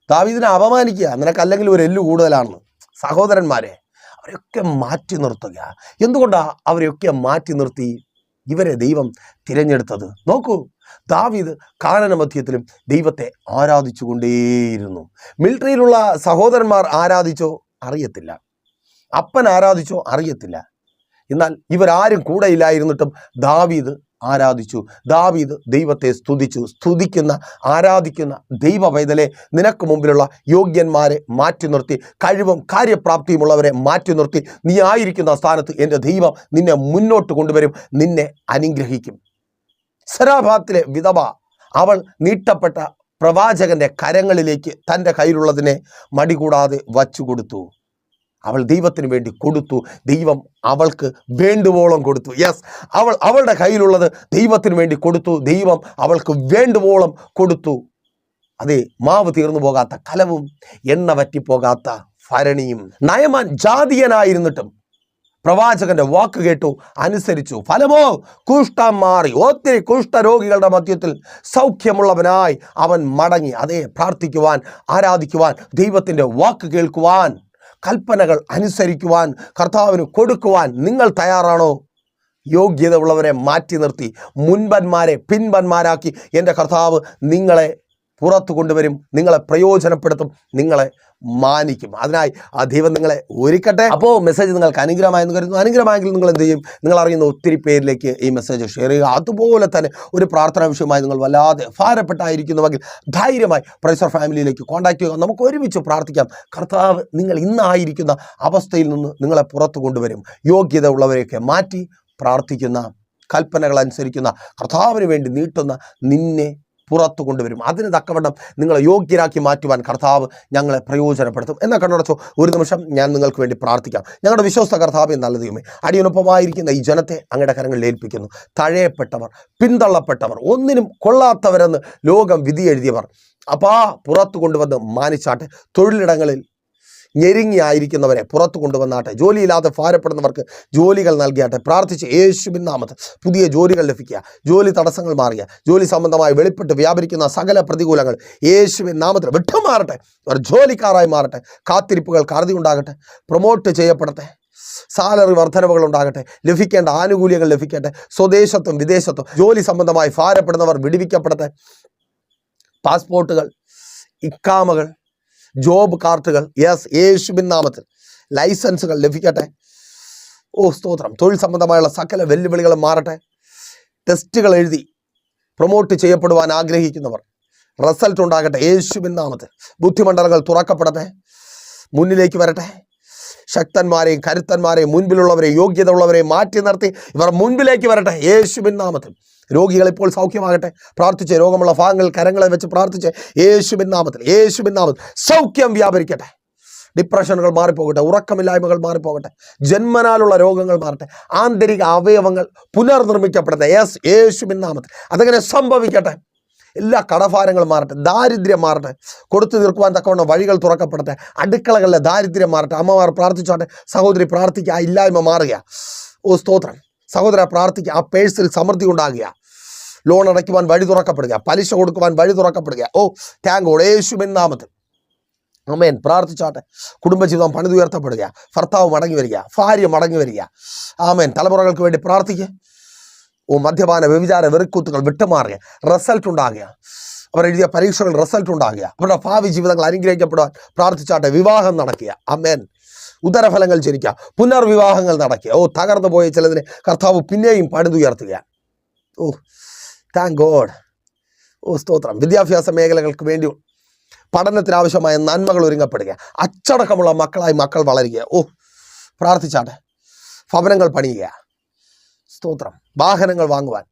ദാവീദിനെ അപമാനിക്കുക, നിനക്കല്ലെങ്കിൽ ഒരു എല്ല് കൂടുതലാണെന്ന്. സഹോദരന്മാരെ അവരെയൊക്കെ മാറ്റി നിർത്തുക. എന്തുകൊണ്ടാണ് അവരെയൊക്കെ മാറ്റി നിർത്തി ഇവരെ ദൈവം തിരഞ്ഞെടുത്തത്? നോക്കൂ, ദാവീദ് കാനന മധ്യത്തിലും ദൈവത്തെ ആരാധിച്ചു കൊണ്ടേയിരുന്നു. മിലിറ്ററിയിലുള്ള സഹോദരന്മാർ ആരാധിച്ചോ അറിയത്തില്ല, അപ്പൻ ആരാധിച്ചോ അറിയത്തില്ല. എന്നാൽ ഇവരാരും കൂടെ ഇല്ലായിരുന്നിട്ടും ദാവീദ് ആരാധിച്ചു. ദാവീദ് ദൈവത്തെ സ്തുതിച്ചു. സ്തുതിക്കുന്ന ആരാധിക്കുന്ന ദൈവ പൈതലെ, നിനക്ക് മുമ്പിലുള്ള യോഗ്യന്മാരെ മാറ്റി നിർത്തി, കഴിവും കാര്യപ്രാപ്തിയുമുള്ളവരെ മാറ്റി നിർത്തി, നീ ആയിരിക്കുന്ന സ്ഥാനത്ത് എൻ്റെ ദൈവം നിന്നെ മുന്നോട്ട് കൊണ്ടുവരും, നിന്നെ അനുഗ്രഹിക്കും. സരാഫാത്തിലെ വിധവ, അവൾ നീട്ടപ്പെട്ട പ്രവാചകന്റെ കരങ്ങളിലേക്ക് തൻ്റെ കയ്യിലുള്ളതിനെ മടികൂടാതെ വച്ചു കൊടുത്തു. അവൾ ദൈവത്തിന് വേണ്ടി കൊടുത്തു. ദൈവം അവൾക്ക് വേണ്ടുവോളം കൊടുത്തു. യെസ്, അവളുടെ കയ്യിലുള്ളത് ദൈവത്തിന് വേണ്ടി കൊടുത്തു. ദൈവം അവൾക്ക് വേണ്ടുവോളം കൊടുത്തു. അതെ, മാവ് തീർന്നു പോകാത്ത കലവും എണ്ണ വറ്റിപ്പോകാത്ത ഭരണിയും. നയമാൻ ജാതീയനായിരുന്നിട്ടും പ്രവാചകന്റെ വാക്ക് കേട്ടു, അനുസരിച്ചു. ഫലമോ കുഷ്ഠം മാറി. ഒത്തിരി കുഷ്ഠരോഗികളുടെ മധ്യത്തിൽ സൗഖ്യമുള്ളവനായി അവൻ മടങ്ങി. അതെ, പ്രാർത്ഥിക്കുവാൻ, ആരാധിക്കുവാൻ, ദൈവത്തിൻ്റെ വാക്ക് കേൾക്കുവാൻ, കൽപ്പനകൾ അനുസരിക്കുവാൻ, കർത്താവിന് കൊടുക്കുവാൻ നിങ്ങൾ തയ്യാറാണോ? യോഗ്യത ഉള്ളവരെ മാറ്റി നിർത്തി മുൻപന്മാരെ പിൻപന്മാരാക്കി എൻ്റെ കർത്താവ് നിങ്ങളെ പുറത്തു കൊണ്ടുവരും, നിങ്ങളെ പ്രയോജനപ്പെടുത്തും, നിങ്ങളെ മാനിക്കും. അതിനായി ആ ദൈവം നിങ്ങളെ ഒരുക്കട്ടെ. അപ്പോൾ മെസ്സേജ് നിങ്ങൾക്ക് അനുഗ്രഹമായെന്ന് കരുതുന്നു. അനുഗ്രഹമായെങ്കിൽ നിങ്ങൾ എന്ത് ചെയ്യും? നിങ്ങൾ അറിയുന്ന ഒത്തിരി പേരിലേക്ക് ഈ മെസ്സേജ് ഷെയർ ചെയ്യുക. അതുപോലെ തന്നെ ഒരു പ്രാർത്ഥനാ വിഷയമായി നിങ്ങൾ വല്ലാതെ ഭാരപ്പെട്ടായിരിക്കുന്നുവെങ്കിൽ ധൈര്യമായി പ്രൈസർ ഫാമിലിയിലേക്ക് കോൺടാക്ട് ചെയ്യുക. നമുക്ക് ഒരുമിച്ച് പ്രാർത്ഥിക്കാം. കർത്താവ് നിങ്ങൾ ഇന്നായിരിക്കുന്ന അവസ്ഥയിൽ നിന്ന് നിങ്ങളെ പുറത്തു കൊണ്ടുവരും. യോഗ്യത ഉള്ളവരെയൊക്കെ മാറ്റി പ്രാർത്ഥിക്കുന്ന, കൽപ്പനകൾ അനുസരിക്കുന്ന, കർത്താവിന് വേണ്ടി നീട്ടുന്ന നിന്നെ പുറത്തു കൊണ്ടുവരും. അതിന് തക്കവണ്ണം നിങ്ങളെ യോഗ്യരാക്കി മാറ്റുവാൻ കർത്താവ് ഞങ്ങളെ പ്രയോജനപ്പെടുത്തും. എന്നാൽ കണ്ണടച്ചോ, ഒരു നിമിഷം ഞാൻ നിങ്ങൾക്ക് വേണ്ടി പ്രാർത്ഥിക്കാം. ഞങ്ങളുടെ വിശ്വസ്ത കർത്താവേ, നല്ല ദൈവമേ, അടിയൊനൊപ്പമായിരിക്കുന്ന ഈ ജനത്തെ അങ്ങയുടെ കരങ്ങളിൽ ഏൽപ്പിക്കുന്നു. തഴയപ്പെട്ടവർ, പിന്തള്ളപ്പെട്ടവർ, ഒന്നിനും കൊള്ളാത്തവരെന്ന് ലോകം വിധി എഴുതിയവർ പുറത്തു കൊണ്ടുവന്ന് മാനിച്ചാട്ടെ. തൊഴിലിടങ്ങളിൽ ഞെരുങ്ങിയായിരിക്കുന്നവരെ പുറത്തു കൊണ്ടുവന്നാട്ടെ. ജോലിയില്ലാതെ ഭാരപ്പെടുന്നവർക്ക് ജോലികൾ നൽകിയാട്ടെ. പ്രാർത്ഥിച്ച് യേശുവിൻ നാമത്തിൽ പുതിയ ജോലികൾ ലഭിക്കുക, ജോലി തടസ്സങ്ങൾ മാറുക, ജോലി സംബന്ധമായി വെളിപ്പെട്ട് വ്യാപരിക്കുന്ന സകല പ്രതികൂലങ്ങൾ യേശുവിൻ നാമത്തിൽ വിട്ടുമാറട്ടെ. അവർ ജോലിക്കാരായി മാറട്ടെ. കാത്തിരിപ്പുകൾക്ക് അറുതി ഉണ്ടാകട്ടെ. പ്രൊമോട്ട് ചെയ്യപ്പെടട്ടെ. സാലറി വർധനവുകൾ ഉണ്ടാകട്ടെ. ലഭിക്കേണ്ട ആനുകൂല്യങ്ങൾ ലഭിക്കട്ടെ. സ്വദേശത്തും വിദേശത്തും ജോലി സംബന്ധമായി ഭാരപ്പെടുന്നവർ വിടുവിക്കപ്പെടട്ടെ. പാസ്പോർട്ടുകൾ, ഇക്കാമകൾ, ജോബ് കാർഡുകൾ, യെസ് യേശുവിൻ നാമത്തിൽ ലൈസൻസുകൾ ലഭിക്കട്ടെ. സ്തോത്രം. തൊഴിൽ സംബന്ധമായുള്ള സകല വെല്ലുവിളികളും മാറട്ടെ. ടെസ്റ്റുകൾ എഴുതി പ്രൊമോട്ട് ചെയ്യപ്പെടുവാൻ ആഗ്രഹിക്കുന്നവർ റിസൾട്ട് ഉണ്ടാകട്ടെ യേശുവിൻ നാമത്തിൽ. ബുദ്ധിമണ്ഡലങ്ങൾ തുറക്കപ്പെടട്ടെ. മുന്നിലേക്ക് വരട്ടെ. ശക്തന്മാരെയും കരുത്തന്മാരെയും മുൻപിലുള്ളവരെയും യോഗ്യത ഉള്ളവരെയും മാറ്റി നിർത്തി ഇവർ മുൻപിലേക്ക് വരട്ടെ യേശുവിൻ നാമത്തിൽ. രോഗികൾ ഇപ്പോൾ സൗഖ്യമാകട്ടെ. പ്രാർത്ഥിച്ച് രോഗമുള്ള ഭാഗങ്ങൾ കരങ്ങളെ വെച്ച് പ്രാർത്ഥിച്ച് യേശുവിൻ നാമത്തിൽ, യേശുവിൻ നാമത്തിൽ സൗഖ്യം വ്യാപരിക്കട്ടെ. ഡിപ്രഷനുകൾ മാറിപ്പോകട്ടെ. ഉറക്കമില്ലായ്മകൾ മാറിപ്പോകട്ടെ. ജന്മനാലുള്ള രോഗങ്ങൾ മാറട്ടെ. ആന്തരിക അവയവങ്ങൾ പുനർനിർമ്മിക്കപ്പെടട്ടെ. യേശുവിൻ നാമത്തിൽ അതങ്ങനെ സംഭവിക്കട്ടെ. എല്ലാ കടഭാരങ്ങളും മാറട്ടെ. ദാരിദ്ര്യം മാറട്ടെ. കൊടുത്തു തീർക്കുവാൻ തക്കവണ്ണം വഴികൾ തുറക്കപ്പെടട്ടെ. അടുക്കളകളിലെ ദാരിദ്ര്യം മാറട്ടെ. അമ്മമാർ പ്രാർത്ഥിച്ചോട്ടെ. സഹോദരി പ്രാർത്ഥിക്കുക, ആ ഇല്ലായ്മ മാറുക. സ്തോത്രം. സഹോദര പ്രാർത്ഥിക്കുക, ആ പേഴ്സിൽ സമൃദ്ധി ഉണ്ടാകുക. ലോൺ അടയ്ക്കുവാൻ വഴി തുറക്കപ്പെടുക. പലിശ കൊടുക്കുവാൻ വഴി തുറക്കപ്പെടുക. താങ്ക് ഗോഡ് യേശുവിൻ നാമത്തിൽ. ആമേൻ. പ്രാർത്ഥിച്ചാട്ടെ. കുടുംബജീവിതം പണിതുയർത്തപ്പെടുക. ഭർത്താവ് മടങ്ങി വരിക. ഭാര്യ മടങ്ങി വരിക. ആമേൻ. തലമുറകൾക്ക് വേണ്ടി പ്രാർത്ഥിക്കുക. മദ്യപാന വ്യഭിചാര വെറുക്കൂത്തുകൾ വിട്ടുമാറുക. റിസൾട്ട് ഉണ്ടാകുക. അവർ എഴുതിയ പരീക്ഷകൾ റിസൾട്ട് ഉണ്ടാകുക. അവരുടെ ഭാവി ജീവിതങ്ങൾ അനുഗ്രഹിക്കപ്പെടുവാൻ പ്രാർത്ഥിച്ചാട്ടെ. വിവാഹം നടക്കുക. ആമേൻ. ഉദരഫലങ്ങൾ ജനിക്കുക. പുനർവിവാഹങ്ങൾ നടക്കുക. തകർന്നു പോയ ചിലതിനെ കർത്താവ് പിന്നെയും പണിതുയർത്തുക. Thank God. സ്തോത്രം. വിദ്യാഭ്യാസ മേഖലകൾക്ക് വേണ്ടി പഠനത്തിനാവശ്യമായ നന്മകൾ ഒരുങ്ങപ്പെടുക. അച്ചടക്കമുള്ള മക്കളായി മക്കൾ വളരുക. പ്രാർത്ഥിച്ചാട്ടെ. ഭവനങ്ങൾ പണിയുക. സ്തോത്രം. വാഹനങ്ങൾ വാങ്ങുവാൻ,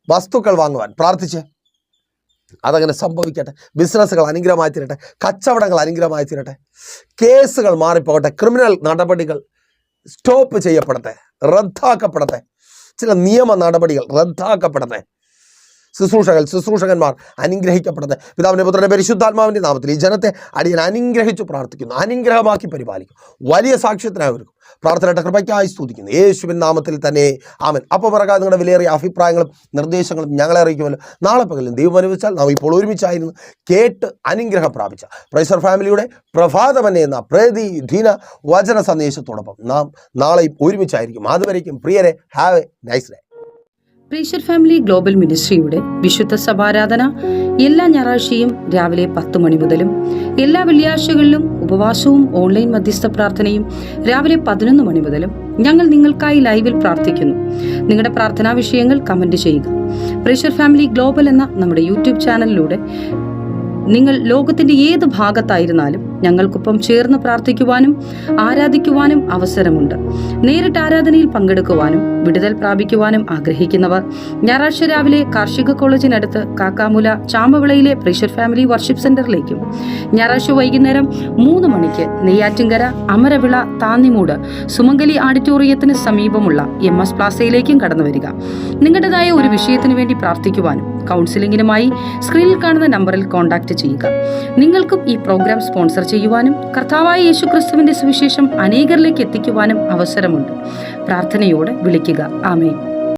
വസ്തുക്കൾ വാങ്ങുവാൻ പ്രാർത്ഥിച്ച് അതങ്ങനെ സംഭവിക്കട്ടെ. ബിസിനസ്സുകൾ അനുഗ്രഹമായി തീരട്ടെ. കച്ചവടങ്ങൾ അനുഗ്രഹമായി തീരട്ടെ. കേസുകൾ മാറിപ്പോകട്ടെ. ക്രിമിനൽ നടപടികൾ സ്റ്റോപ്പ് ചെയ്യപ്പെടട്ടെ, റദ്ദാക്കപ്പെടട്ടെ. ചില നിയമ നടപടികൾ റദ്ദാക്കപ്പെടട്ടെ. ശുശ്രൂഷകന്മാർ അനുഗ്രഹിക്കപ്പെടുന്നത് പിതാവിൻ്റെ പുത്രൻ്റെ പരിശുദ്ധാത്മാവിൻ്റെ നാമത്തിൽ ഈ ജനത്തെ അടിയൻ അനുഗ്രഹിച്ചു പ്രാർത്ഥിക്കുന്നു, അനുഗ്രഹമാക്കി പരിപാലിക്കും, വലിയ സാക്ഷ്യത്തിനായവർക്കും പ്രാർത്ഥനയുടെ കൃപയ്ക്കായി സ്തുതിക്കുന്നു യേശുവിൻ നാമത്തിൽ തന്നെ ആമേൻ. അപ്പോൾ പറകാതെ നിങ്ങളുടെ വിലയേറിയ അഭിപ്രായങ്ങളും നിർദ്ദേശങ്ങളും ഞങ്ങളെ അറിയിക്കുമല്ലോ. നാളെ പകലും ദൈവം അനുവദിച്ചാൽ നാം ഇപ്പോൾ ഒരുമിച്ചായിരുന്നു കേട്ട് അനുഗ്രഹം പ്രാപിച്ച പ്രൈസർ ഫാമിലിയുടെ പ്രഭാതമന്നെ എന്ന പ്രതിദിന വചന സന്ദേശത്തോടൊപ്പം നാം നാളെയും ഒരുമിച്ചായിരിക്കും. അതുവരേക്കും പ്രിയരെ, have a nice day. Praiser Family Global മിനിസ്ട്രിയുടെ വിശുദ്ധ സഭാരാധന എല്ലാ ഞായറാഴ്ചയും രാവിലെ 10 മണി മുതലും എല്ലാ വെള്ളിയാഴ്ചകളിലും ഉപവാസവും ഓൺലൈൻ മധ്യസ്ഥ പ്രാർത്ഥനയും രാവിലെ 11 മണി മുതലും ഞങ്ങൾ നിങ്ങൾക്കായി ലൈവിൽ പ്രാർത്ഥിക്കുന്നു. നിങ്ങളുടെ പ്രാർത്ഥനാ വിഷയങ്ങൾ കമന്റ് ചെയ്യുക. പ്രൈസർ ഫാമിലി ഗ്ലോബൽ എന്ന നമ്മുടെ യൂട്യൂബ് ചാനലിലൂടെ നിങ്ങൾ ലോകത്തിന്റെ ഏത് ഭാഗത്തായിരുന്നാലും ഞങ്ങൾക്കൊപ്പം ചേർന്ന് പ്രാർത്ഥിക്കുവാനും ആരാധിക്കുവാനും അവസരമുണ്ട്. നേരിട്ട് ആരാധനയിൽ പങ്കെടുക്കുവാനും വിടുതൽ പ്രാപിക്കുവാനും ആഗ്രഹിക്കുന്നവർ ഞായറാഴ്ച രാവിലെ കാർഷിക കോളേജിനടുത്ത് കാക്കാമുല ചാമ്പവിളയിലെ പ്രൈസർ ഫാമിലി വർഷിപ്പ് സെന്ററിലേക്കും ഞായറാഴ്ച വൈകുന്നേരം 3 മണിക്ക് നെയ്യാറ്റിൻകര അമരവിള താന്നിമൂട് സുമംഗലി ഓഡിറ്റോറിയത്തിന് സമീപമുള്ള MS പ്ലാസയിലേക്കും കടന്നു വരിക. നിങ്ങളുടേതായ ഒരു വിഷയത്തിനു വേണ്ടി പ്രാർത്ഥിക്കുവാനും കൗൺസിലിംഗിനുമായി സ്ക്രീനിൽ കാണുന്ന നമ്പറിൽ കോൺടാക്ട് ചെയ്യുക. നിങ്ങൾക്കും ഈ പ്രോഗ്രാം സ്പോൺസർ ചെയ്യുവാനും കർത്താവായ യേശുക്രിസ്തുവിന്റെ സുവിശേഷം അനേകരിലേക്ക് എത്തിക്കുവാനും അവസരമുണ്ട്. പ്രാർത്ഥനയോടെ വിളിക്കുക. ആമേൻ.